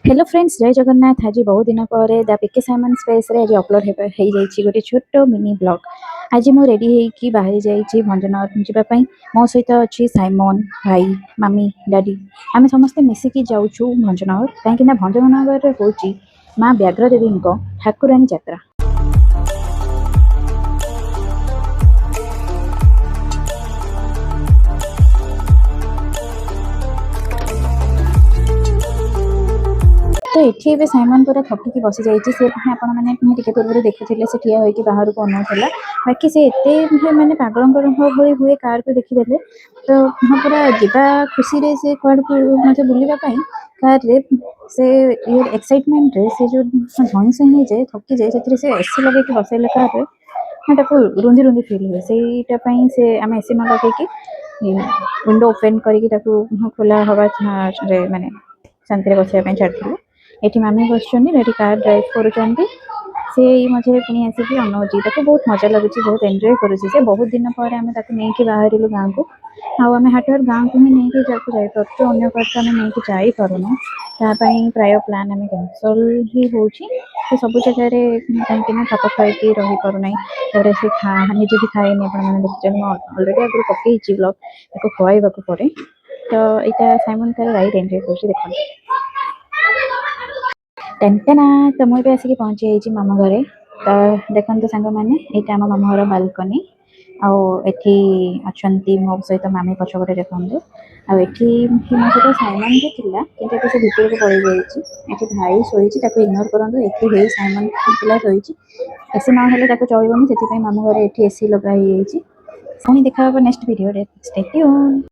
Hello friends, जय जगन्नाथ। आज बहुत दिन पर द पिके साइमन स्पेस रे आज अपलोड हो गोटे छोट मिनी ब्लॉग। आज मु रेडी होइकी बाहरी जाइए भंजनगर जावाई। मो सहित अच्छी साइमन भाई मामी डैडी आम समस्ते मिसिकी जाऊँ भंजनगर कहीं भंजनगर हूँ माँ व्याघ्र देवी ठाकुराणी यात्रा। तो ये भी साइमन पूरा थकिकी बसी जाइए सी आपण मैंने टे पूर्व देखुले से ठिया होकर बाहर को अनाऊला। बाकी से एत मैंने पागल भाई हुए कार को देखीदे तो हाँ पूरा जीवा खुशी रे से कड़ को मत बुलवाई कार रे से एक्साइटमेंट रे से जो झई से हो जाए थकी जाए से एसी लगे बसैले कार रे रुंधी रुंधी फिल हुए से आम एसी न लगे विंडो ओपन करके खोला हवा माने शांति बसवाई छाड़ी ये मामी बस कार ड्राइव कर मझे पुणी आसिक अनाऊँगी बहुत मजा लगुच बहुत एंजॉय करुँचे बहुत दिन पर आम नहीं बाहर गाँव को आम हाटवर गाँव को ही नहीं जापार अगर तो आम नहीं जापारूना तापाई प्राय प्लान आम कैंसल ही हो सब जगह कहीं थक खाई रही पारना से निजे भी खाएनि आपने देखिए अलरेडी आगे पकई ब्लॉग खुआवा पड़े तो यहाँ साइमन तार राइड एंजॉय कर देखते टेंटेना। तो मुझे आसिक पहुँची जाइए मामू घरे। तो देखते सांग मैंने यहाँ आम मामू घर बालकनी आठी अच्छा मो सहित मामी पछपटे देखते आठी मो सहित साइमन भी थिला कि से भितर को पड़ जाइए भाई शोची इग्नोर करूँ ये साइमन पिला शोची एसी ना चलनी से मामू घर ये एसी लगा पुणी देखा नेक्स्ट वीडियो। Stay tuned.